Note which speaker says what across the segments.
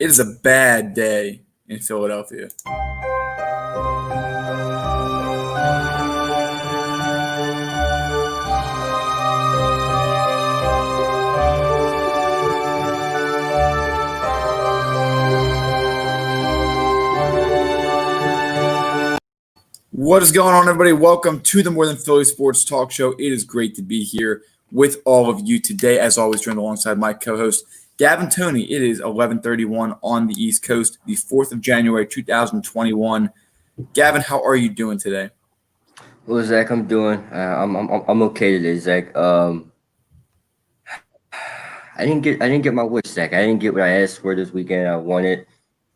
Speaker 1: It is a bad day in Philadelphia. What is going on, everybody? Welcome to the More Than Philly Sports Talk Show. It is great to be here with all of you today. As always, joined alongside my co-host, Gavin Toney. It is 11:31 on the East Coast, the 4th of January, 2021. Gavin, how are you doing today?
Speaker 2: Well, Zach, I'm doing. I'm okay today, Zach. I didn't get my wish, Zach. I didn't get what I asked for this weekend. I wanted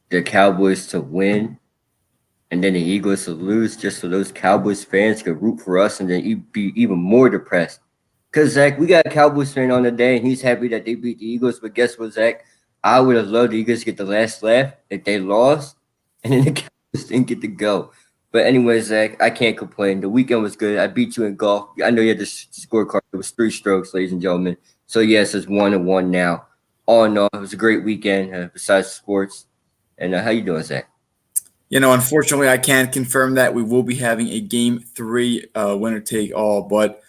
Speaker 2: the Cowboys to win, and then the Eagles to lose, just so those Cowboys fans could root for us, and then be even more depressed. Cause Zach, we got a Cowboys fan on the day, and he's happy that they beat the Eagles. But guess what, Zach? I would have loved the Eagles to get the last laugh if they lost, and then the Cowboys didn't get to go. But anyway, Zach, I can't complain. The weekend was good. I beat you in golf. I know you had the scorecard. It was 3 strokes, ladies and gentlemen. So, yes, it's 1-1 now. All in all, it was a great weekend besides sports. And how you doing, Zach?
Speaker 1: Unfortunately, I can't confirm that we will be having a Game 3 winner take all. But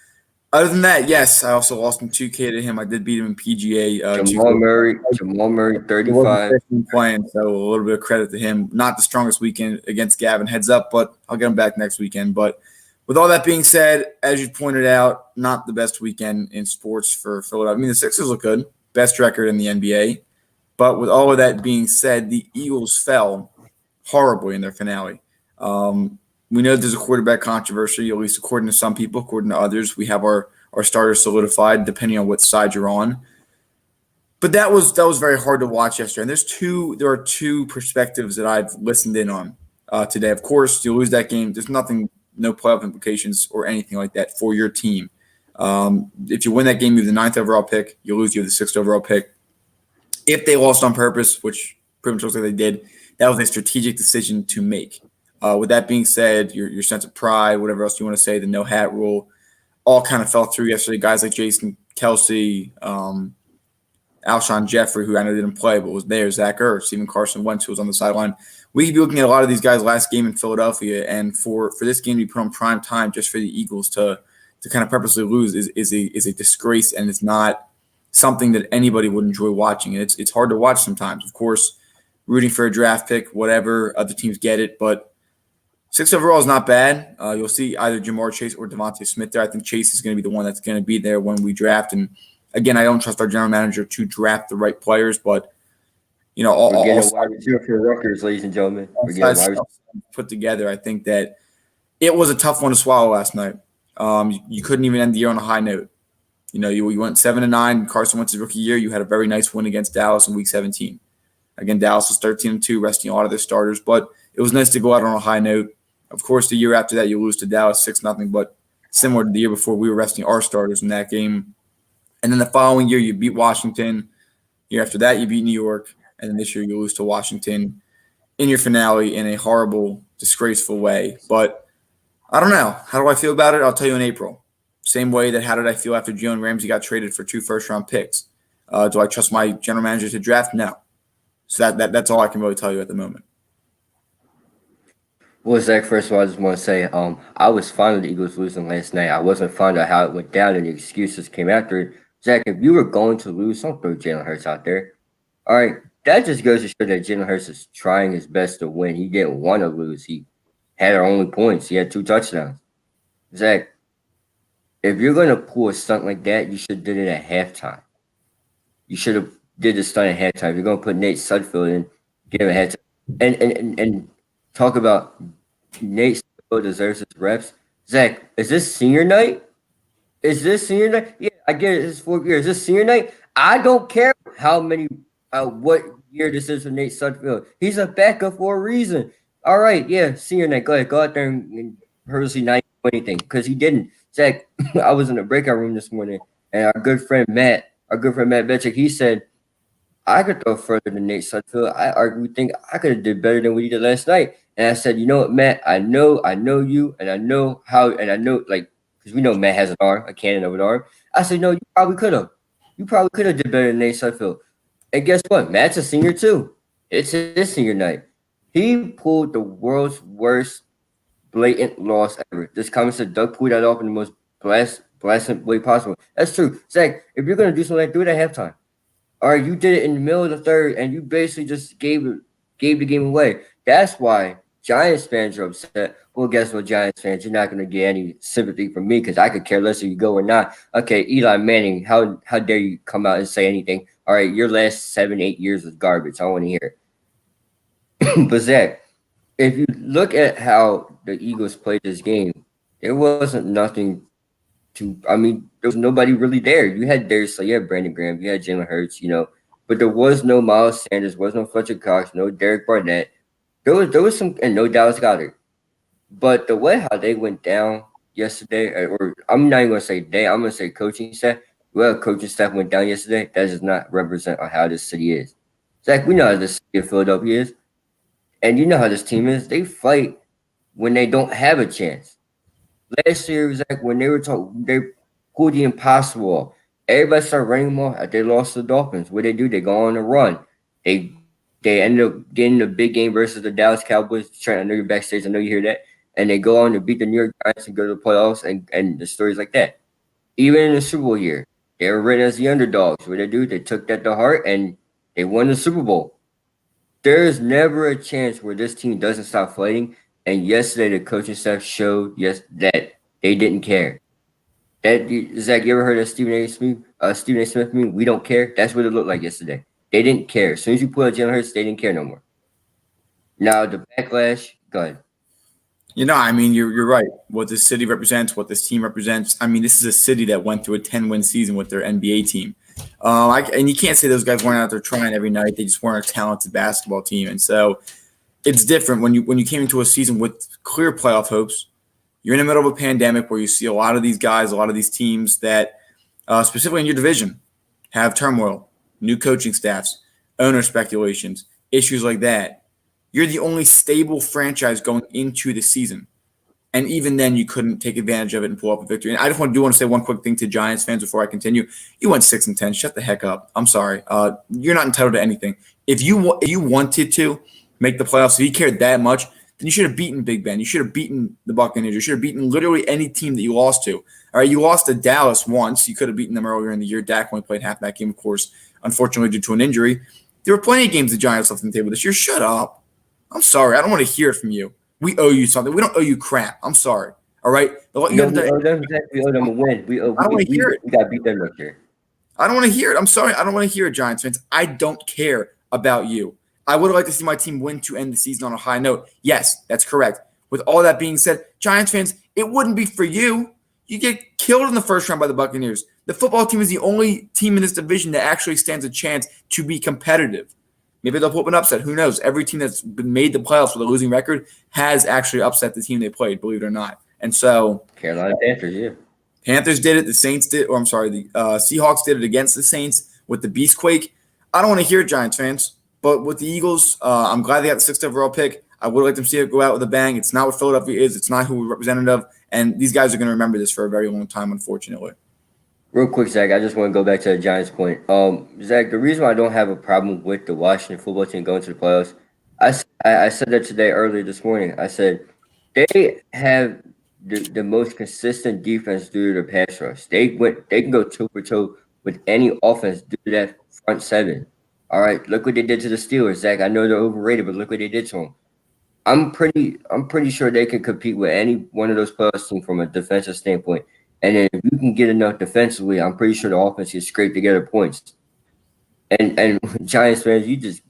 Speaker 1: other than that, yes, I also lost in 2K to him. I did beat him in PGA.
Speaker 2: Jamal Murray, 35.
Speaker 1: Playing, so a little bit of credit to him. Not the strongest weekend against Gavin, heads up, but I'll get him back next weekend. But with all that being said, as you pointed out, not the best weekend in sports for Philadelphia. I mean, the Sixers look good, best record in the NBA. But with all of that being said, the Eagles fell horribly in their finale. We know there's a quarterback controversy, at least according to some people. According to others, we have our starters solidified, depending on what side you're on. But that was very hard to watch yesterday. And there are two perspectives that I've listened in on today. Of course, you lose that game. There's no playoff implications or anything like that for your team. If you win that game, you have the 9th overall pick. You lose, you have the 6th overall pick. If they lost on purpose, which pretty much looks like they did, that was a strategic decision to make. With that being said, your sense of pride, whatever else you want to say, the no hat rule, all kind of fell through yesterday. Guys like Jason Kelsey, Alshon Jeffrey, who I know didn't play but was there, Zach Ertz, Stephen Carson Wentz, who was on the sideline. We could be looking at a lot of these guys' last game in Philadelphia, and for this game to be put on prime time just for the Eagles to kind of purposely lose is a disgrace, and it's not something that anybody would enjoy watching. And it's hard to watch sometimes. Of course, rooting for a draft pick, whatever, other teams get it, but 6 overall is not bad. You'll see either Jamar Chase or Devontae Smith there. I think Chase is going to be the one that's going to be there when we draft. And again, I don't trust our general manager to draft the right players, but
Speaker 2: we're getting a wide receiver for Rutgers, ladies and gentlemen. We're getting wide receiver
Speaker 1: put together. I think that it was a tough one to swallow last night. You couldn't even end the year on a high note. You went 7-9. Carson Wentz's rookie year. You had a very nice win against Dallas in Week 17. Again, Dallas was 13-2, resting a lot of their starters, but it was nice to go out on a high note. Of course, the year after that, you lose to Dallas 6-0, but similar to the year before, we were resting our starters in that game. And then the following year, you beat Washington. Year after that, you beat New York. And then this year, you lose to Washington in your finale in a horrible, disgraceful way. But I don't know. How do I feel about it? I'll tell you in April. Same way that how did I feel after Jalen Ramsey got traded for 2 first-round picks? Do I trust my general manager to draft? No. So that's all I can really tell you at the moment.
Speaker 2: Well, Zach, first of all, I just want to say I was fine with the Eagles losing last night. I wasn't fond of how it went down and the excuses came after it. Zach, if you were going to lose, don't throw Jalen Hurts out there. All right, that just goes to show that Jalen Hurts is trying his best to win. He didn't want to lose. He had our only points. He had 2 touchdowns. Zach, if you're going to pull a stunt like that, you should have did it at halftime. You should have did the stunt at halftime. If you're going to put Nate Sudfeld in, give him a halftime. And talk about Nate Sudfeld deserves his reps. Zach, is this senior night? Yeah, I get it. It's 4th year. Is this senior night? I don't care what year this is for Nate Sudfeld. He's a backup for a reason. All right, yeah, senior night. Go ahead. Go out there and purposely not do anything because he didn't. Zach, I was in the breakout room this morning, and our good friend Matt Betchick, he said, I could throw further than Nate Sudfeld. I think I could have did better than what he did last night. And I said, you know what, Matt, I know you, and I know how, and I know, because we know Matt has an arm, a cannon of an arm. I said, no, you probably could have. You probably could have did better than Nate Sudfeld. And guess what? Matt's a senior too. It's his senior night. He pulled the world's worst blatant loss ever. This comment said Doug pulled that off in the most blastant way possible. That's true. Zach, if you're gonna do something, do it at halftime. All right, you did it in the middle of the third, and you basically just gave the game away. That's why Giants fans are upset. Well, guess what, Giants fans, you're not going to get any sympathy from me because I could care less if you go or not. Okay, Eli Manning, how dare you come out and say anything? All right, your last 7-8 years was garbage. I want to hear it. But Zach, if you look at how the Eagles played this game, there wasn't nothing I mean, there was nobody really there. You had Darius, you had Brandon Graham, you had Jalen Hurts, but there was no Miles Sanders, was no Fletcher Cox, no Derek Barnett. There was some, and no Dallas Goedert. But the way how they went down yesterday, or I'm not even going to say they, I'm going to say coaching staff. Well, coaching staff went down yesterday. That does not represent how this city is. Zach, we know how this city of Philadelphia is. And you know how this team is. They fight when they don't have a chance. Last year, it was like when they pulled the impossible off. Everybody started running them off. They lost to the Dolphins. What they do? They go on a run. They ended up getting a big game versus the Dallas Cowboys. I know you're backstage. I know you hear that. And they go on to beat the New York Giants and go to the playoffs and the stories like that. Even in the Super Bowl year, they were written as the underdogs. What they do? They took that to heart and they won the Super Bowl. There is never a chance where this team doesn't stop fighting. And yesterday, the coaching staff showed that they didn't care. Zach, you ever heard of Stephen A. Smith mean, we don't care? That's what it looked like yesterday. They didn't care. As soon as you put out Jalen Hurts, they didn't care no more. Now, the backlash, go ahead.
Speaker 1: I mean, you're right. What this city represents, what this team represents. I mean, this is a city that went through a 10-win season with their NBA team. And you can't say those guys weren't out there trying every night. They just weren't a talented basketball team. And so it's different when you came into a season with clear playoff hopes. You're in the middle of a pandemic where you see a lot of these guys, a lot of these teams that, specifically in your division, have turmoil, new coaching staffs, owner speculations, issues like that. You're the only stable franchise going into the season. And even then, you couldn't take advantage of it and pull up a victory. And I just want to say one quick thing to Giants fans before I continue. You went 6-10. Shut the heck up. I'm sorry. You're not entitled to anything. If you wanted to make the playoffs, if you cared that much, then you should have beaten Big Ben. You should have beaten the Buccaneers. You should have beaten literally any team that you lost to. All right, you lost to Dallas once. You could have beaten them earlier in the year. Dak only played half that game, of course, unfortunately due to an injury. There were plenty of games the Giants left on the table this year. Shut up. I'm sorry. I don't want to hear it from you. We owe you something. We don't owe you crap. I'm sorry. All right?
Speaker 2: We owe them a win. I don't want to hear it. We got to beat them next year.
Speaker 1: I don't want to hear it. I'm sorry. I don't want to hear it, Giants fans. I don't care about you. I would like to see my team win to end the season on a high note. Yes, that's correct. With all that being said, Giants fans, it wouldn't be for you. You get killed in the first round by the Buccaneers. The football team is the only team in this division that actually stands a chance to be competitive. Maybe they'll pull up an upset. Who knows? Every team that's been made the playoffs with a losing record has actually upset the team they played, believe it or not. And so
Speaker 2: Carolina Panthers, yeah.
Speaker 1: Panthers did it. The Saints did, or I'm sorry, the Seahawks did it against the Saints with the Beastquake. I don't want to hear it, Giants fans. But with the Eagles, I'm glad they got the 6th overall pick. I would like them to see it go out with a bang. It's not what Philadelphia is. It's not who we're representative of. And these guys are going to remember this for a very long time, unfortunately.
Speaker 2: Real quick, Zach, I just want to go back to the Giants point. Zach, the reason why I don't have a problem with the Washington football team going to the playoffs, I said that today earlier this morning. I said they have the most consistent defense due to their pass rush. They can go toe for toe with any offense due to that front seven. All right, look what they did to the Steelers, Zach. I know they're overrated, but look what they did to them. I'm pretty sure they can compete with any one of those playoffs teams from a defensive standpoint. And then if you can get enough defensively, I'm pretty sure the offense can scrape together points. And Giants fans,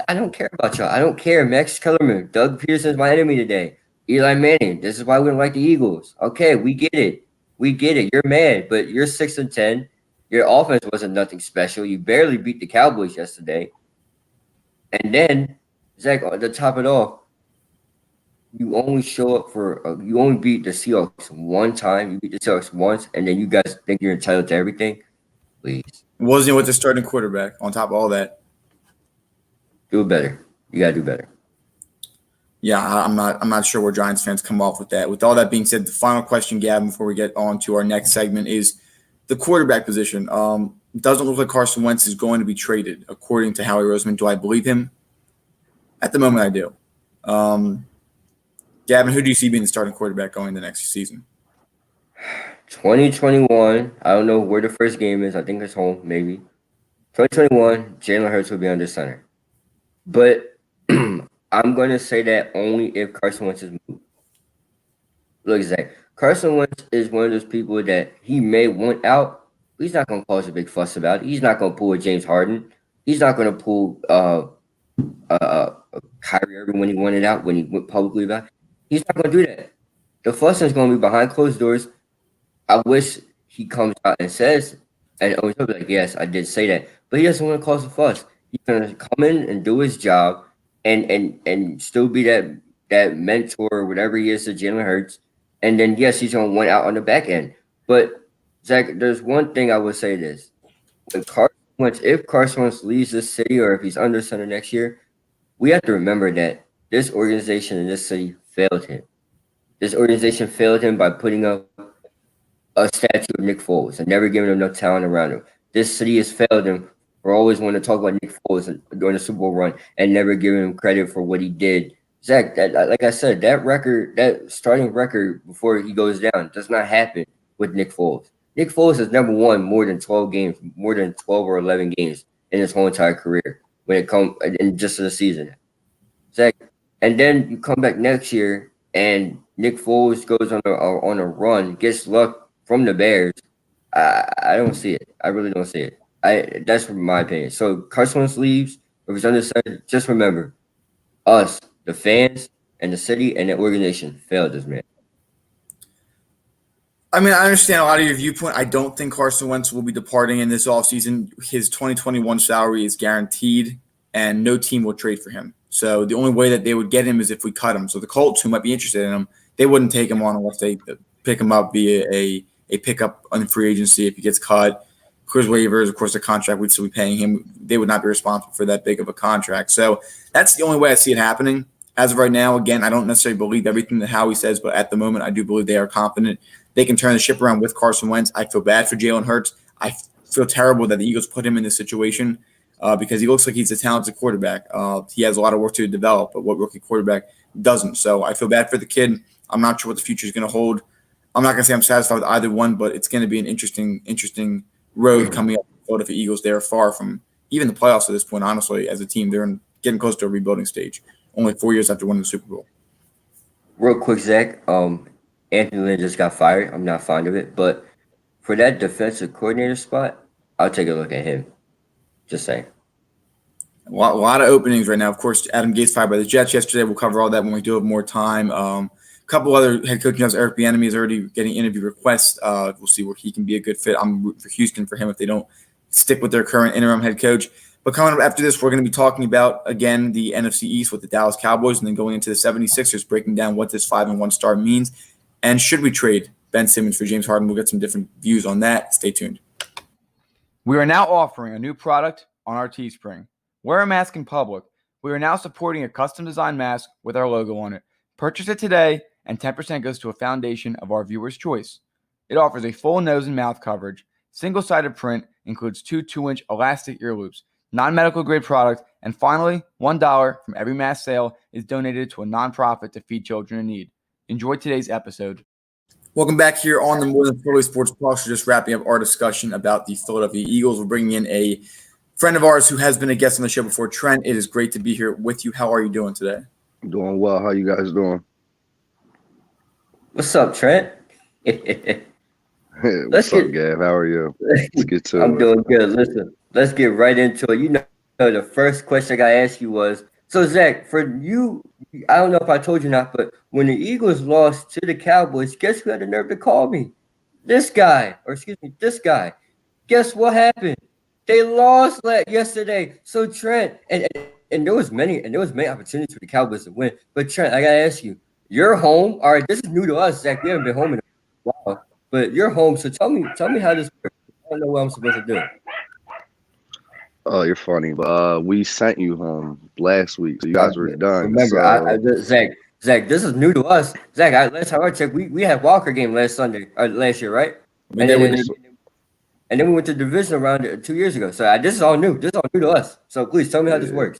Speaker 2: I don't care about y'all. I don't care. Max Kellerman, Doug Peterson's my enemy today. Eli Manning, this is why we don't like the Eagles. Okay, we get it. You're mad, but you're 6-10. Your offense wasn't nothing special. You barely beat the Cowboys yesterday. And then, Zach, to top it off, you only show up you only beat the Seahawks one time. You beat the Seahawks once, and then you guys think you're entitled to everything? Please.
Speaker 1: Wasn't it with the starting quarterback on top of all that?
Speaker 2: Do it better. You got to do better.
Speaker 1: Yeah, I'm not sure where Giants fans come off with that. With all that being said, the final question, Gavin, before we get on to our next segment is the quarterback position. It doesn't look like Carson Wentz is going to be traded, according to Howie Roseman. Do I believe him? At the moment, I do. Gavin, who do you see being the starting quarterback going the next season?
Speaker 2: 2021, I don't know where the first game is. I think it's home, maybe. 2021, Jalen Hurts will be under center. But I'm going to say that only if Carson Wentz is moved. Look, Zach, Carson Wentz is one of those people that he may want out, but he's not going to cause a big fuss about it. He's not going to pull a James Harden. He's not going to pull Kyrie Irving when he wanted out, when he went publicly about it. He's not going to do that. The fuss is going to be behind closed doors. I wish he comes out and says, and always be like, yes, I did say that, but he doesn't want to cause a fuss. He's going to come in and do his job and still be that mentor or whatever he is to Jalen Hurts. And then, yes, he's going to want out on the back end. But, Zach, there's one thing I would say this. If Carson Wentz leaves this city or if he's under center next year, we have to remember that this organization in this city failed him. This organization failed him by putting up a statue of Nick Foles and never giving him enough talent around him. This city has failed him for always wanting to talk about Nick Foles during the Super Bowl run and never giving him credit for what he did. Zach, like I said, that starting record before he goes down does not happen with Nick Foles. Nick Foles has never won more than 12 or 11 games in his whole entire career when it comes in just the season. Zach, and then you come back next year and Nick Foles goes on a run, gets luck from the Bears. I don't see it. I really don't see it. That's from my opinion. So Carson Wentz leaves, if he's undersized, just remember, us, the fans, and the city and the organization failed this man.
Speaker 1: I mean, I understand a lot of your viewpoint. I don't think Carson Wentz will be departing in this offseason. His 2021 salary is guaranteed, and no team will trade for him. So the only way that they would get him is if we cut him. So the Colts, who might be interested in him, they wouldn't take him on unless they pick him up via a pickup on free agency if he gets cut. Clears waivers, of course, the contract we'd still be paying him. They would not be responsible for that big of a contract. So that's the only way I see it happening. As of right now, again, I don't necessarily believe everything that Howie says, but at the moment, I do believe they are confident they can turn the ship around with Carson Wentz. I feel bad for Jalen Hurts. I feel terrible that the Eagles put him in this situation because he looks like he's a talented quarterback. He has a lot of work to develop, but what rookie quarterback doesn't? So I feel bad for the kid. I'm not sure what the future is going to hold. I'm not going to say I'm satisfied with either one, but it's going to be an interesting road coming up for the Philadelphia Eagles. They're far from even the playoffs at this point, honestly, as a team. They're getting close to a rebuilding stage, only 4 years after winning the Super Bowl.
Speaker 2: Real quick, Zach, Anthony Lynn just got fired. I'm not fond of it, but for that defensive coordinator spot, I'll take a look at him. Just saying.
Speaker 1: A lot of openings right now. Of course, Adam Gase fired by the Jets yesterday. We'll cover all that when we do have more time. A couple other head coaching jobs. Eric Bieniemy is already getting interview requests. We'll see where he can be a good fit. I'm rooting for Houston for him if they don't stick with their current interim head coach. But coming up after this, we're going to be talking about, again, the NFC East with the Dallas Cowboys and then going into the 76ers, breaking down what this 5-1 start means. And should we trade Ben Simmons for James Harden? We'll get some different views on that. Stay tuned. We are now offering a new product on our Teespring. Wear a mask in public. We are now supporting a custom-designed mask with our logo on it. Purchase it today, and 10% goes to a foundation of our viewer's choice. It offers a full nose and mouth coverage, single-sided print, includes 2 2-inch elastic ear loops, non-medical grade product, and finally, $1 from every mask sale is donated to a nonprofit to feed children in need. Enjoy today's episode. Welcome back here on the More Than Philly Sports Talk. We're just wrapping up our discussion about the Philadelphia Eagles. We're bringing in a friend of ours who has been a guest on the show before, Trent. It is great to be here with you. How are you doing today?
Speaker 3: Doing well. How you guys doing?
Speaker 2: What's up, Trent?
Speaker 3: Hey, what's up, Gav? How are you? Let's get to
Speaker 2: I'm doing good. Listen, let's get right into it. You know, the first question I got to ask you was, so Zach, for you, I don't know if I told you or not, but when the Eagles lost to the Cowboys, guess who had the nerve to call me? This guy. Guess what happened? They lost yesterday. So Trent, and there was many opportunities for the Cowboys to win. But Trent, I gotta ask you, you're home. All right, this is new to us, Zach. We haven't been home in a while, but you're home. So tell me how this works. I don't know what I'm supposed to do.
Speaker 3: Oh, you're funny. But we sent you home last week, so you guys were done.
Speaker 2: Remember, Zach, this is new to us. Zach, last time I checked, we had Walker game last year, right? And then we went to the division round 2 years ago. So this is all new. This is all new to us. So please tell me how this works.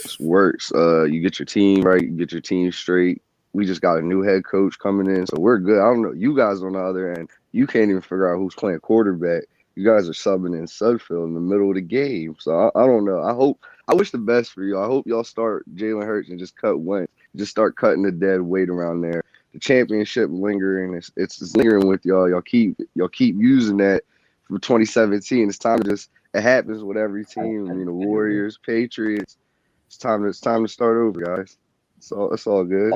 Speaker 3: This works. You get your team right, you get your team straight. We just got a new head coach coming in, so we're good. I don't know. You guys on the other end, you can't even figure out who's playing quarterback. You guys are subbing in Sudfeld in the middle of the game. So I don't know. I wish the best for you. I hope y'all start Jalen Hurts and just cut Wentz. Just start cutting the dead weight around there. The championship lingering. It's just lingering with y'all. Y'all keep using that from 2017. It's time to just it happens with every team. Warriors, Patriots. It's time to start over, guys. It's all good.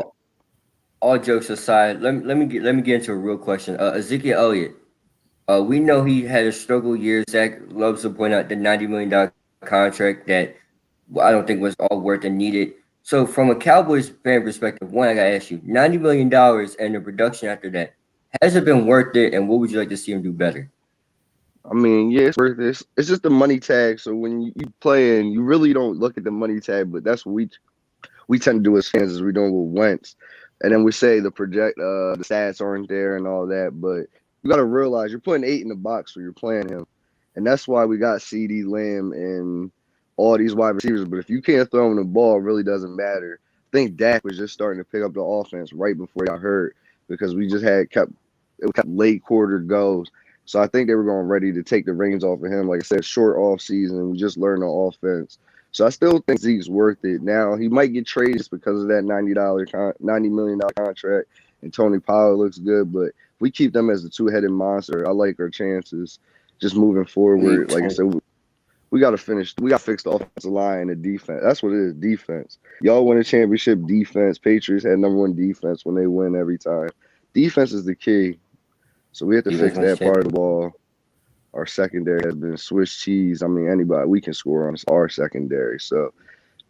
Speaker 2: All jokes aside, let me get into a real question. Ezekiel Elliott. We know he had a struggle year. Zach loves to point out the $90 million contract that I don't think was all worth and needed. So from a Cowboys fan perspective, one, I gotta ask you, $90 million and the production after that, has it been worth it? And what would you like to see him do better?
Speaker 3: I mean, yeah, it's worth it. It's just the money tag. So when you play in, you really don't look at the money tag, but that's what we tend to do as fans is we doing with Wentz. And then we say the stats aren't there and all that, but you got to realize you're putting 8 in the box when you're playing him. And that's why we got CD Lamb and all these wide receivers. But if you can't throw him the ball, it really doesn't matter. I think Dak was just starting to pick up the offense right before he got hurt because we just kept late quarter goes. So I think they were going ready to take the reins off of him. Like I said, short off season. We just learned the offense. So I still think Zeke's worth it. Now he might get traded just because of that $90 million contract, and Tony Pollard looks good. But if we keep them as the two-headed monster, I like our chances just moving forward. Like I said, we got to fix the offensive line and the defense. That's what it is, defense. Y'all win a championship, defense. Patriots had #1 defense when they win every time. Defense is the key. So we have to fix that part of the ball. Our secondary has been Swiss cheese. I mean, anybody we can score on our secondary. So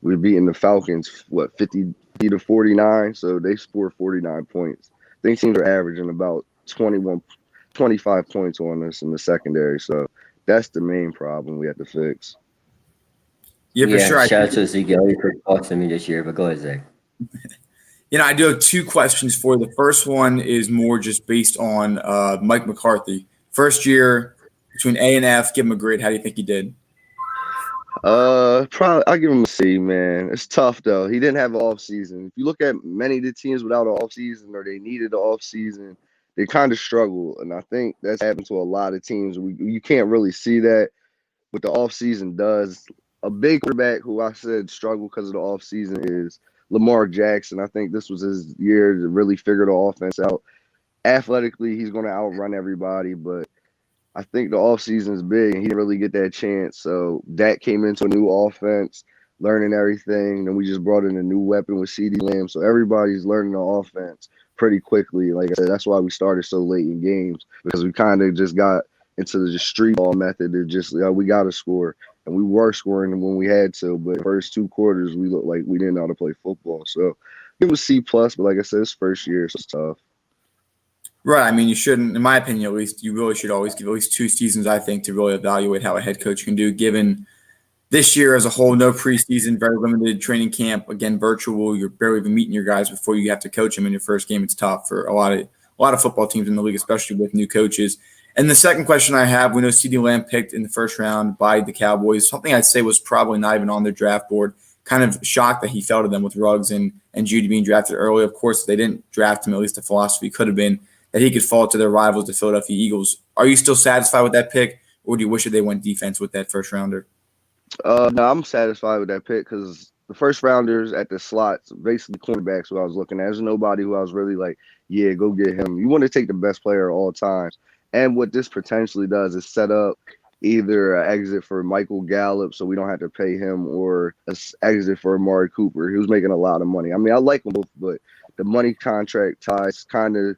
Speaker 3: we're beating the Falcons, 50 to 49. So they scored 49 points. I think teams are averaging about 25 points on us in the secondary. So that's the main problem we have to fix.
Speaker 1: Yeah, for sure.
Speaker 2: Shout out to Ezekiel for costing me this year, but go ahead, Zach.
Speaker 1: I do have 2 questions for you. The first one is more just based on Mike McCarthy. First year between A and F, give him a grade. How do you think he did?
Speaker 3: Probably I'll give him a C, man. It's tough though. He didn't have an off season. If you look at many of the teams without an off season or they needed an off season, they kind of struggle. And I think that's happened to a lot of teams. You can't really see that what the off season does. A big quarterback who I said struggled because of the off season is Lamar Jackson. I think this was his year to really figure the offense out. Athletically, he's going to outrun everybody, but I think the offseason is big, and he didn't really get that chance. So Dak came into a new offense, learning everything. Then we just brought in a new weapon with CD Lamb. So everybody's learning the offense pretty quickly. Like I said, that's why we started so late in games because we kind of just got into the street ball method of just we got to score. And we were scoring when we had to, but the first 2 quarters, we looked like we didn't know how to play football. So it was C+, but like I said, it's first year, so it's tough.
Speaker 1: Right. I mean, you shouldn't, in my opinion, at least, you really should always give at least 2 seasons, I think, to really evaluate how a head coach can do, given this year as a whole, no preseason, very limited training camp, again, virtual. You're barely even meeting your guys before you have to coach them in your first game. It's tough for a lot of football teams in the league, especially with new coaches. And the second question I have, we know CeeDee Lamb picked in the first round by the Cowboys, something I'd say was probably not even on their draft board. Kind of shocked that he fell to them with Ruggs and Judy being drafted early. Of course, if they didn't draft him, at least the philosophy could have been that he could fall to their rivals, the Philadelphia Eagles. Are you still satisfied with that pick, or do you wish that they went defense with that first rounder?
Speaker 3: No, I'm satisfied with that pick because the first rounders at the slots, basically cornerbacks who I was looking at. There's nobody who I was really like, yeah, go get him. You want to take the best player at all times. And what this potentially does is set up either an exit for Michael Gallup so we don't have to pay him or an exit for Amari Cooper, who's making a lot of money. I mean, I like them both, but the money contract ties kind of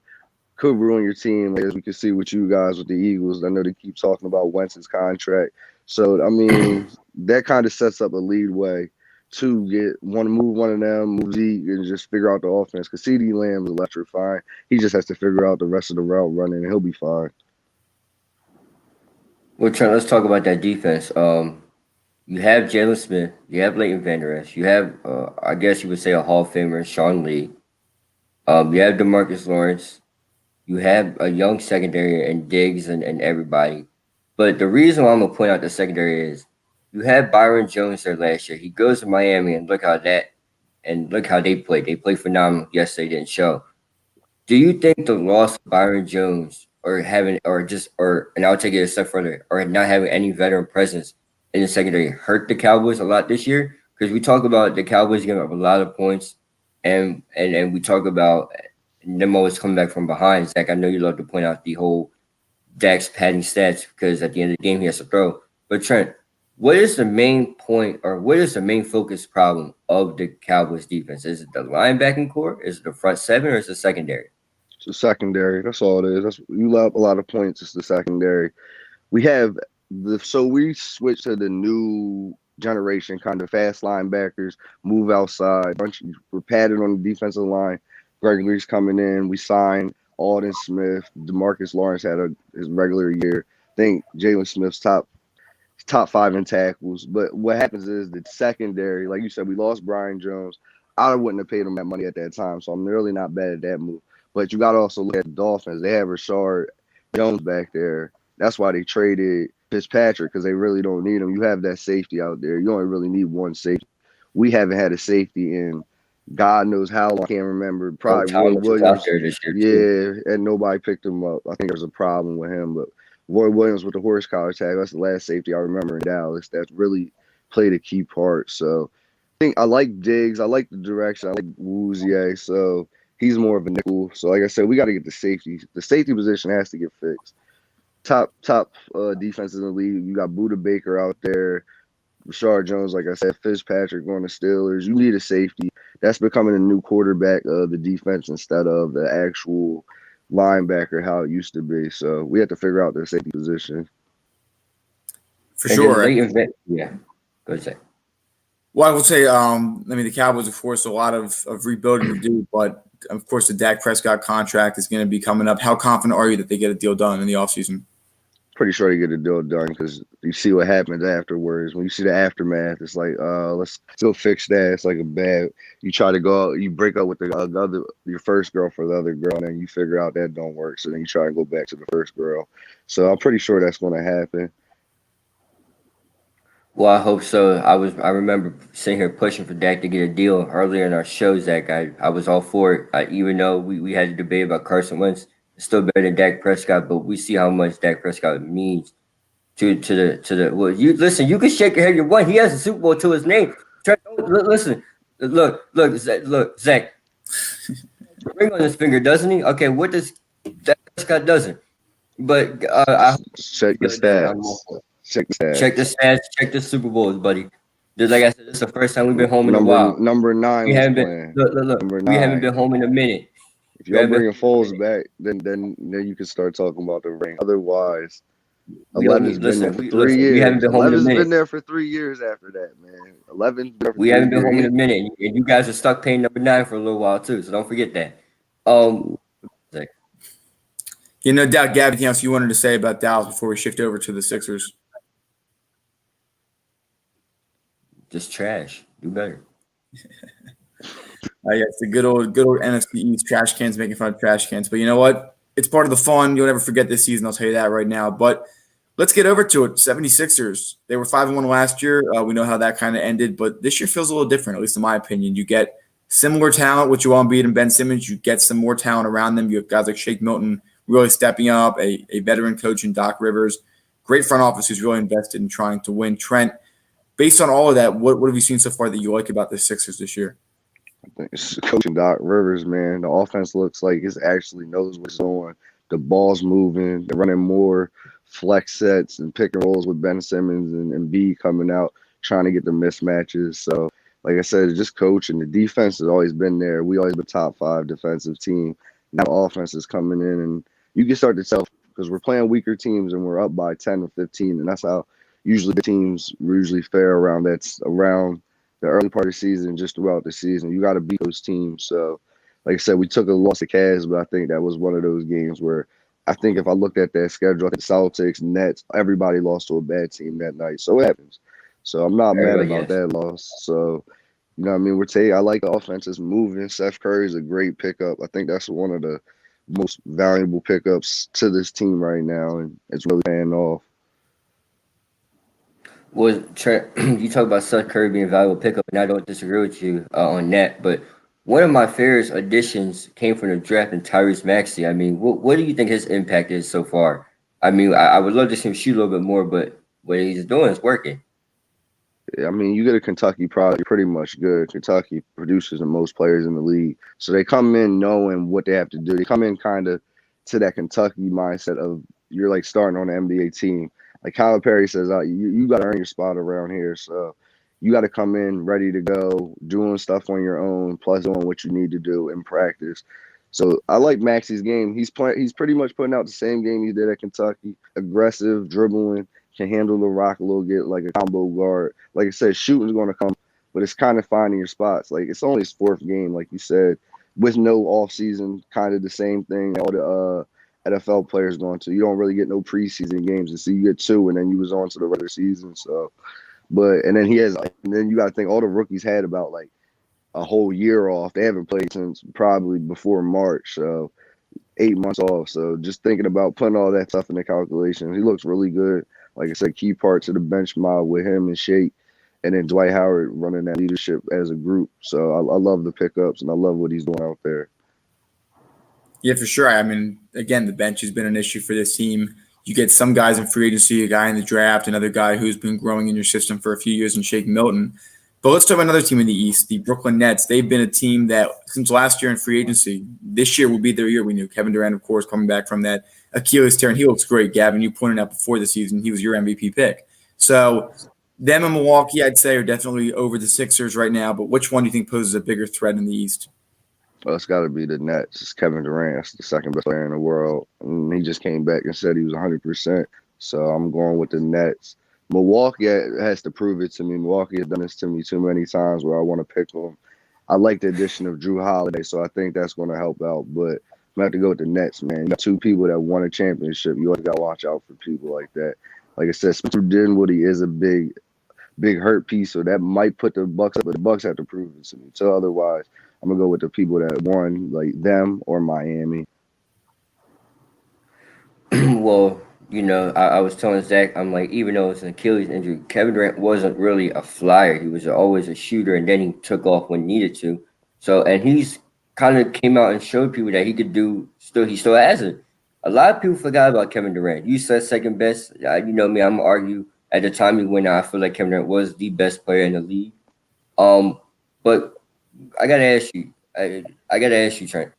Speaker 3: could ruin your team, as we can see with you guys with the Eagles. I know they keep talking about Wentz's contract. So, I mean, that kind of sets up a lead way to move one of them, move Zeke, and just figure out the offense. Because CeeDee Lamb is electrifying. He just has to figure out the rest of the route running, and he'll be fine.
Speaker 2: Well, Trent, let's talk about that defense. You have Jalen Smith. You have Leighton Vander Esch. You have, I guess you would say, a Hall of Famer, Sean Lee. You have DeMarcus Lawrence. You have a young secondary and Diggs and everybody. But the reason why I'm going to point out the secondary is You had Byron Jones there last year. He goes to Miami, and look how they played. They played phenomenal. Yes, they didn't show. Do you think the loss of Byron Jones, and I'll take it a step further, or not having any veteran presence in the secondary hurt the Cowboys a lot this year? Because we talk about the Cowboys giving up a lot of points, and we talk about them always coming back from behind. Zach, I know you love to point out the whole Dak's padding stats because at the end of the game he has to throw. But Trent, what is the main point, or what is the main focus problem of the Cowboys defense? Is it the linebacking core? Is it the front seven, or is it the secondary?
Speaker 3: It's the secondary. That's all it is. You love a lot of points. It's the secondary. We we switched to the new generation, kind of fast linebackers, move outside. We're padded on the defensive line. Gregory's coming in. We signed Alden Smith. DeMarcus Lawrence had his regular year. I think Jalen Smith's top 5 in tackles. But what happens is the secondary, like you said, we lost Brian Jones. I wouldn't have paid him that money at that time, so I'm really not bad at that move. But you got to also look at the Dolphins. They have Rashard Jones back there. That's why they traded Fitzpatrick, because they really don't need him. You have that safety out there. You only really need one safety. We haven't had a safety in God knows how long. I can't remember. Probably Roy Williams. Yeah, and nobody picked him up. I think there's a problem with him. But Roy Williams with the horse collar tag, that's the last safety I remember in Dallas. That's really played a key part. So I think I like Diggs. I like the direction. I like Woozier. So he's more of a nickel. So like I said, we got to get the safety. The safety position has to get fixed. Top defenses in the league. You got Buda Baker out there, Rashard Jones, like I said, Fitzpatrick going to Steelers. You need a safety. That's becoming a new quarterback of the defense instead of the actual linebacker, how it used to be. So we have to figure out their safety position.
Speaker 1: For sure.
Speaker 2: Yeah. Go ahead.
Speaker 1: Well, I would say, the Cowboys have forced a lot of rebuilding to do, but of course the Dak Prescott contract is going to be coming up. How confident are you that they get a deal done in the offseason?
Speaker 3: Pretty sure they get a deal done, because you see what happens afterwards. When you see the aftermath, it's like, let's go fix that. It's like you try to go out, you break up with your first girl for the other girl, and then you figure out that don't work. So then you try to go back to the first girl. So I'm pretty sure that's going to happen.
Speaker 2: Well, I hope so. I remember sitting here pushing for Dak to get a deal earlier in our show, Zach. I was all for it, even though we had a debate about Carson Wentz. It's still better than Dak Prescott, but we see how much Dak Prescott means to the. Well, you listen. You can shake your head. You won. He has a Super Bowl to his name. Listen. Look, Zach. Ring on his finger, doesn't he? Okay, what does Dak Prescott doesn't? But I
Speaker 3: check the stats. Check the stats.
Speaker 2: Check the Super Bowls, buddy. Just like I said, this is the first time we've been home in a while.
Speaker 3: Number 9.
Speaker 2: We haven't been. Look. We haven't been home in a minute.
Speaker 3: If you're bringing Foles back, then you can start talking about the ring. Otherwise, 11's been there for 3 years.
Speaker 2: We haven't been home in a minute.
Speaker 3: 11's been there for 3 years after that, man. 11.
Speaker 2: We haven't been home in a minute, and you guys are stuck paying number 9 for a little while too. So don't forget that.
Speaker 1: No doubt, Gab, anything else you wanted to say about Dallas before we shift over to the Sixers?
Speaker 2: Just trash. Do better.
Speaker 1: It's the good old NFC East trash cans making fun of trash cans. But you know what? It's part of the fun. You'll never forget this season. I'll tell you that right now. But let's get over to it. 76ers. They were 5-1 last year. We know how that kind of ended. But this year feels a little different, at least in my opinion. You get similar talent with Joel Embiid and Ben Simmons. You get some more talent around them. You have guys like Shake Milton really stepping up, a veteran coach in Doc Rivers. Great front office who's really invested in trying to win. Trent, based on all of that, what have you seen so far that you like about the Sixers this year?
Speaker 3: I think it's coaching Doc Rivers, man. The offense looks like it actually knows what's on. The ball's moving. They're running more flex sets and pick and rolls with Ben Simmons and B coming out, trying to get the mismatches. So, like I said, it's just coaching. The defense has always been there. We always been top 5 defensive team. Now offense is coming in, and you can start to tell because we're playing weaker teams and we're up by 10 or 15, and that's how usually the teams usually fare around. That's around the early part of the season, just throughout the season. You got to beat those teams. So, like I said, we took a loss to Cavs, but I think that was one of those games where I think if I looked at that schedule, I think Celtics, Nets, everybody lost to a bad team that night. So it happens. So I'm not mad about that loss. So, you know what I mean? I like the offense is moving. Seth Curry is a great pickup. I think that's one of the most valuable pickups to this team right now, and it's really paying off.
Speaker 2: Well, Trent, you talk about Seth Curry being a valuable pickup, and I don't disagree with you on that. But one of my favorite additions came from the draft in Tyrese Maxey. I mean, what do you think his impact is so far? I mean, I would love to see him shoot a little bit more, but what he's doing is working.
Speaker 3: I mean, you get a Kentucky product, pretty much good. Kentucky produces the most players in the league. So they come in knowing what they have to do. They come in kind of to that Kentucky mindset of you're like starting on an NBA team. Like Kyler Perry says, you got to earn your spot around here. So you got to come in ready to go, doing stuff on your own, plus doing what you need to do in practice. So I like Maxey's game. He's pretty much putting out the same game he did at Kentucky. Aggressive, dribbling, can handle the rock a little bit like a combo guard. Like I said, shooting's going to come, but it's kind of finding your spots. Like it's only his fourth game, like you said, with no offseason, kind of the same thing all the NFL players going to. You don't really get no preseason games, and so you get two, and then you was on to the regular season. So, but and then and then you got to think all the rookies had about like a whole year off. They haven't played since probably before March, so 8 months off. So just thinking about putting all that stuff in the calculation, he looks really good. Like I said, key parts of the bench mob with him and Shake, and then Dwight Howard running that leadership as a group. So I love the pickups and I love what he's doing out there.
Speaker 1: Yeah, for sure. I mean, again, the bench has been an issue for this team. You get some guys in free agency, a guy in the draft, another guy who's been growing in your system for a few years in Shake Milton. But let's talk about another team in the East, the Brooklyn Nets. They've been a team that since last year in free agency, this year will be their year. We knew Kevin Durant, of course, coming back from that Achilles tear, and he looks great. Gavin, you pointed out before the season he was your MVP pick. So them and Milwaukee, I'd say, are definitely over the Sixers right now. But which one do you think poses a bigger threat in the East?
Speaker 3: Well, it's got to be the Nets. It's Kevin Durant. That's the second best player in the world. And he just came back and said he was 100%. So I'm going with the Nets. Milwaukee has to prove it to me. Milwaukee has done this to me too many times where I want to pick them. I like the addition of Drew Holiday, so I think that's going to help out. But I'm going to have to go with the Nets, man. You got two people that won a championship. You always got to watch out for people like that. Like I said, Spencer Dinwiddie is a big hurt piece, so that might put the Bucks up, but the Bucks have to prove it to me. So otherwise, I'm gonna go with the people that won, like them or Miami.
Speaker 2: Well, I was telling Zach, I'm like, even though it's an Achilles injury, Kevin Durant wasn't really a flyer. He was always a shooter, and then he took off when needed to. So, and he's kind of came out and showed people that he could do. He still has it. A lot of people forgot about Kevin Durant. You said second best. You know me, I'm gonna argue. At the time he went out, I feel like Kevin Durant was the best player in the league. But I gotta ask you, I gotta ask you, Trent.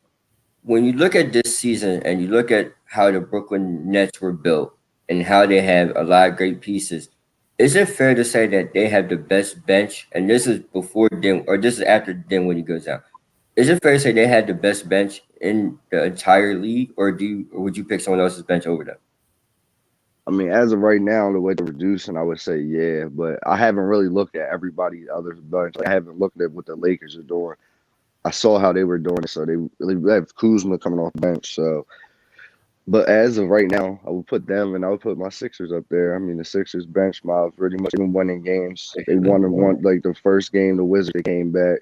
Speaker 2: When you look at this season and you look at how the Brooklyn Nets were built and how they have a lot of great pieces, is it fair to say that they have the best bench? And this is before or this is after Dinwiddie goes out. Is it fair to say they had the best bench in the entire league, or would you pick someone else's bench over them?
Speaker 3: I mean, as of right now, the way they're reducing, I would say yeah, but I haven't really looked at everybody other's bunch. Like, I haven't looked at what the Lakers are doing. I saw how they were doing it, so they have Kuzma coming off the bench. So, but as of right now, I would put them and I would put my Sixers up there. I mean, the Sixers bench mob pretty much been winning games. They won like the first game. The Wizards they came back,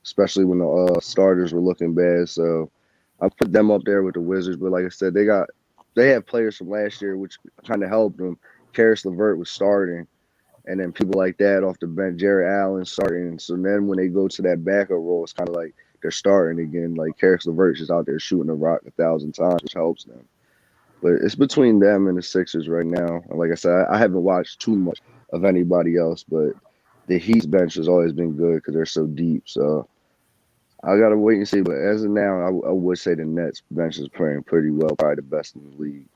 Speaker 3: especially when the starters were looking bad. So I put them up there with the Wizards. But like I said, they have players from last year, which kind of helped them. Karis LeVert was starting, and then people like that off the bench, Jared Allen starting. So then when they go to that backup role, it's kind of like they're starting again. Like Karis LeVert's just out there shooting the rock 1,000 times, which helps them. But it's between them and the Sixers right now. And like I said, I haven't watched too much of anybody else, but the Heat's bench has always been good because they're so deep. So I got to wait and see. But as of now, I would say the Nets bench is playing pretty well, probably the best in the league.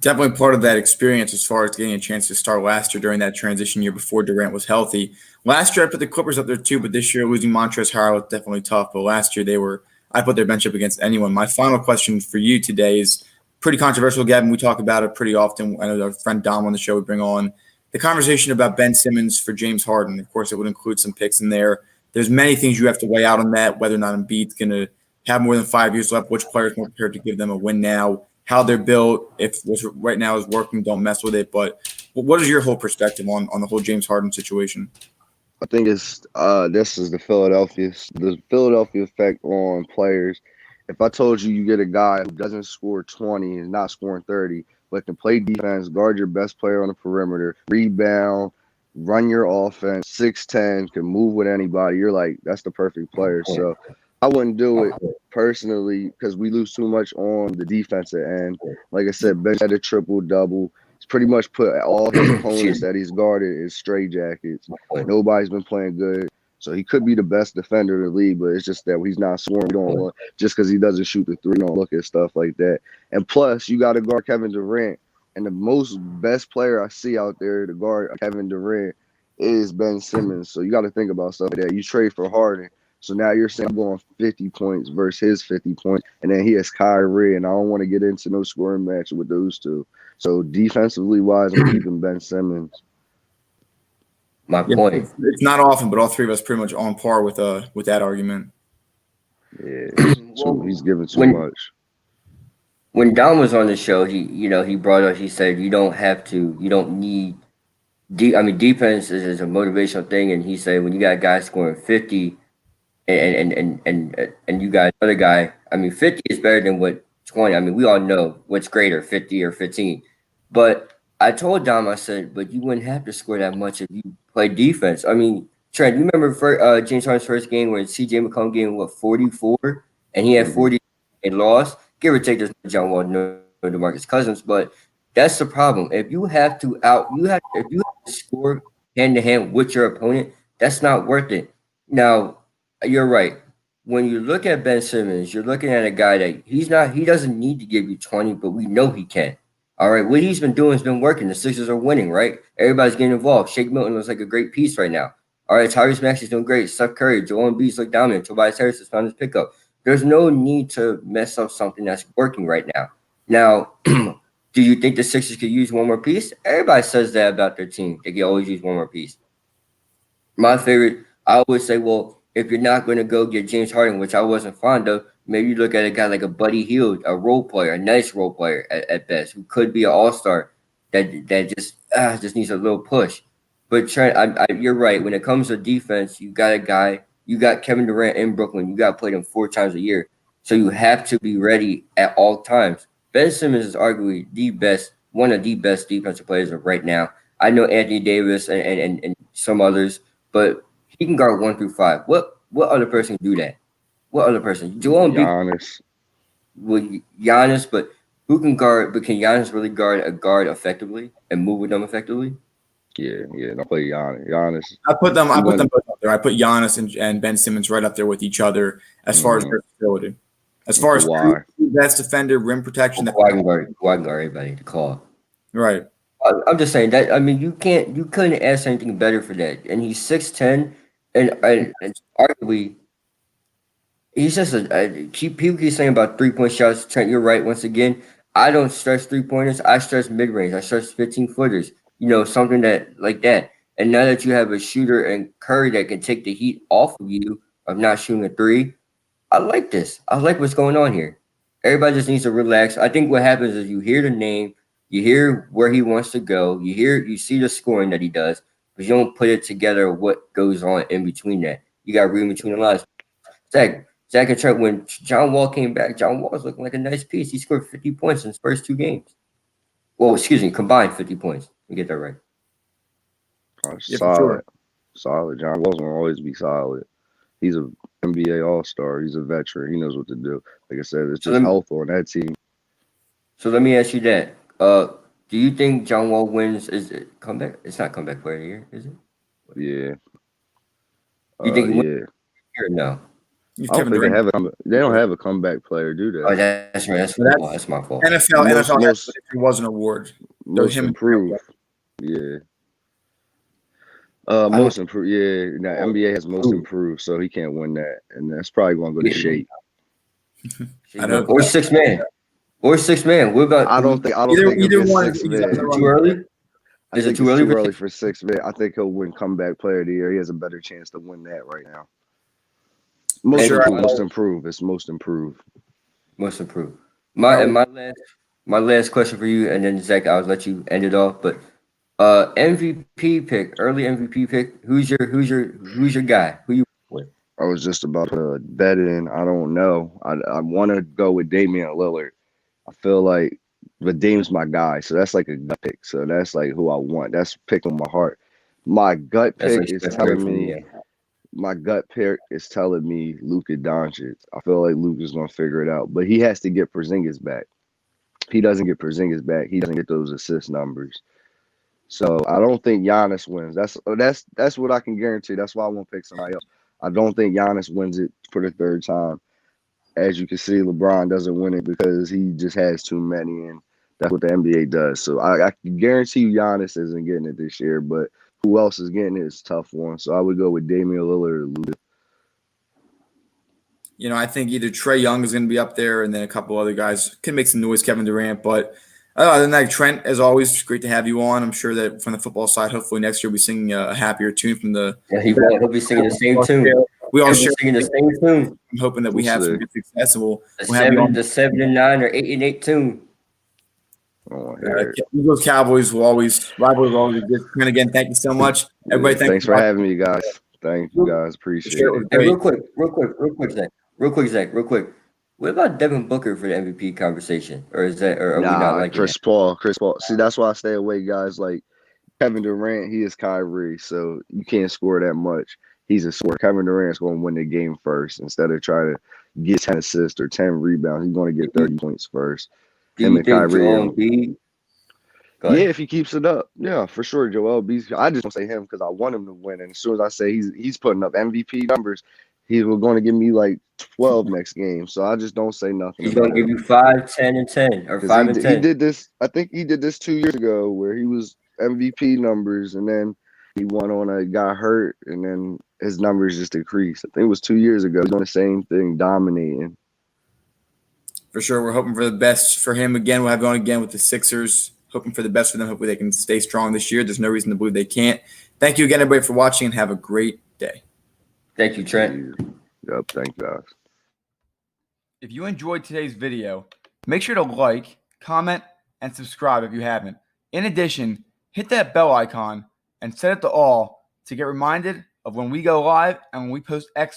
Speaker 1: Definitely part of that experience as far as getting a chance to start last year during that transition year before Durant was healthy. Last year I put the Clippers up there too, but this year losing Montrezl Harrell was definitely tough. But last year I put their bench up against anyone. My final question for you today is pretty controversial, Gavin. We talk about it pretty often. I know our friend Dom on the show would bring on the conversation about Ben Simmons for James Harden. Of course, it would include some picks in there. There's many things you have to weigh out on that, whether or not Embiid's going to have more than 5 years left, which players are more prepared to give them a win now, how they're built. If what's right now is working, don't mess with it. But what is your whole perspective on the whole James Harden situation?
Speaker 3: I think it's this is the Philadelphia effect on players. If I told you get a guy who doesn't score 20 and not scoring 30, but can play defense, guard your best player on the perimeter, rebound, run your offense, 6'10", can move with anybody. You're like, that's the perfect player. So I wouldn't do it personally because we lose too much on the defensive end. Like I said, Ben had a triple-double. He's pretty much put all his opponents that he's guarded in straight jackets. Nobody's been playing good. So he could be the best defender in the league, but it's just that he's not scoring. We don't look, just because he doesn't shoot the three, don't look at stuff like that. And plus, you got to guard Kevin Durant. And the best player I see out there to guard Kevin Durant is Ben Simmons. So you got to think about stuff like that. You trade for Harden. So now you're saying I'm going 50 points versus his 50 points. And then he has Kyrie, and I don't want to get into no scoring match with those two. So defensively wise, I'm keeping Ben Simmons.
Speaker 2: My point.
Speaker 1: It's not often, but all three of us pretty much on par with that argument.
Speaker 3: Yeah, so he's giving too much.
Speaker 2: When Don was on the show, he brought up, he said you don't need defense is a motivational thing, and he said when you got guys scoring 50 and you got another guy, 50 is better than what 20. We all know what's greater, 50 or 15. But I told Dom, I said, but you wouldn't have to score that much if you play defense. Trent, you remember James Harden's first game where CJ McCollum gave him 44, and he had 40 and lost. Give or take, there's no John Wall, no DeMarcus Cousins, but that's the problem. If you have to score hand to hand with your opponent, that's not worth it. Now, you're right. When you look at Ben Simmons, you're looking at a guy that he doesn't need to give you 20, but we know he can. All right, what he's been doing has been working. The Sixers are winning, right? Everybody's getting involved. Shake Milton looks like a great piece right now. All right, Tyrese Maxey's doing great. Steph Curry, Joel Embiid's look dominant. Tobias Harris has found his pickup. There's no need to mess up something that's working right now. Now, do you think the Sixers could use one more piece? Everybody says that about their team. They can always use one more piece. My favorite, I always say, well, if you're not going to go get James Harden, which I wasn't fond of, maybe you look at a guy like a Buddy Hield, a role player, a nice role player at best, who could be an all-star that just needs a little push. But Trent, you're right. When it comes to defense, you got a guy. You got Kevin Durant in Brooklyn. You got to play them 4 times a year. So you have to be ready at all times. Ben Simmons is arguably one of the best defensive players of right now. I know Anthony Davis and some others, but he can guard 1 through 5. What other person can do that? What other person? Joel Embiid.
Speaker 3: Giannis.
Speaker 2: Well, Giannis, but who can guard? But can Giannis really guard a guard effectively and move with them effectively?
Speaker 3: Yeah, don't play Giannis.
Speaker 1: I put them both up there. I put Giannis and Ben Simmons right up there with each other as far as versatility. As far as best defender, rim protection.
Speaker 2: Why can guard everybody to call.
Speaker 1: Right.
Speaker 2: I'm just saying that. You couldn't ask anything better for that. And he's 6'10", and arguably, he's just people keep saying about 3-point shots. Trent, you're right. Once again, I don't stress 3-pointers. I stress mid range. I stress 15-footers. Something that like that. And now that you have a shooter and Curry that can take the heat off of you of not shooting a 3, I like this. I like what's going on here. Everybody just needs to relax. I think what happens is you hear the name, you hear where he wants to go, you see the scoring that he does, but you don't put it together what goes on in between that. You got to read between the lines. Zach and Trent, when John Wall came back, John Wall was looking like a nice piece. He scored 50 points in his first 2 games. Well, combined 50 points. Let me get that right.
Speaker 3: Solid. John Wall's going to always be solid. He's an NBA All-Star. He's a veteran. He knows what to do. Like I said, it's just health on that team. So
Speaker 2: let me ask you that. Do you think John Wall wins? Is it comeback? It's not comeback player of the year, is it?
Speaker 3: Yeah.
Speaker 2: You think he wins or no?
Speaker 3: I don't think they don't have a comeback player, do they?
Speaker 2: Oh, that's right. That's my fault.
Speaker 1: NFL it was an award.
Speaker 3: Most improved. Yeah. Most improved. Yeah. Now NBA has most improved, so he can't win that, and that's probably going to go to Shake.
Speaker 2: Or 6 man. What about?
Speaker 3: I don't think
Speaker 1: either one.
Speaker 2: Too early. Is it too early
Speaker 3: for 6 man? I think he'll win comeback player of the year. He has a better chance to win that right now. Most improved. It's most improved.
Speaker 2: Most improved. My last question for you, and then Zach, I'll let you end it off. But MVP pick, early MVP pick. Who's your guy? Who you with?
Speaker 3: I was just about to bet in. I don't know. I want to go with Damian Lillard. I feel like But Dame's my guy, so that's like a gut pick. So that's like who I want. That's picking my heart. My gut
Speaker 2: That's
Speaker 3: pick is telling me.
Speaker 2: yeah.
Speaker 3: My gut pick is telling me Luka Doncic. I feel like Luka's gonna figure it out, but he has to get Porzingis back. If he doesn't get Porzingis back, he doesn't get those assist numbers. So I don't think Giannis wins. That's what I can guarantee. That's why I won't pick somebody else. I don't think Giannis wins it for the third time. As you can see, LeBron doesn't win it because he just has too many, and that's what the NBA does. So I can guarantee you Giannis isn't getting it this year, but who else is getting it is a tough one. So I would go with Damian Lillard or Luka.
Speaker 1: You know, I think either Trae Young is going to be up there, and then a couple other guys can make some noise, Kevin Durant. But other than that, Trent, as always, great to have you on. I'm sure that from the football side, hopefully next year we'll be singing a happier tune from the.
Speaker 2: Yeah, he'll be singing the same tune.
Speaker 1: We all
Speaker 2: He'll
Speaker 1: share
Speaker 2: be singing the same tune.
Speaker 1: I'm hoping that we have some good success, and we'll
Speaker 2: The
Speaker 1: have you on.
Speaker 2: 7-9 or 8-8 tune.
Speaker 1: Eagles Cowboys will always exist. And again, thank you so much, everybody.
Speaker 3: Thanks for having me, guys. Thank you, guys. Appreciate it.
Speaker 2: Hey, real quick, Zach. What about Devin Booker for the MVP conversation, or is that, or are we not like
Speaker 3: Chris Paul? See, that's why I stay away, guys. Like Kevin Durant, he is Kyrie, so you can't score that much. He's a scorer. Kevin Durant's going to win the game first instead of trying to get 10 assists or 10 rebounds. He's going to get 30 points first.
Speaker 2: Do you think Joel Embiid?
Speaker 3: Yeah, if he keeps it up, yeah, for sure. Joel Embiid. I just don't say him because I want him to win. And as soon as I say he's putting up MVP numbers, he's going to give me like 12 next game. So I just don't say nothing.
Speaker 2: He's going to give you 5, 10, and 10, or 5 and 10.
Speaker 3: He did this. I think he did this 2 years ago where he was MVP numbers, and then he won on got hurt, and then his numbers just decreased. I think it was 2 years ago. He's doing the same thing, dominating.
Speaker 1: For sure, we're hoping for the best for him again. We'll have you on again with the Sixers. Hoping for the best for them. Hopefully they can stay strong this year. There's no reason to believe they can't. Thank you again, everybody, for watching, and have a great day.
Speaker 2: Thank you, Trent.
Speaker 3: Yep, thank you, guys.
Speaker 1: If you enjoyed today's video, make sure to like, comment, and subscribe if you haven't. In addition, hit that bell icon and set it to all to get reminded of when we go live and when we post extras.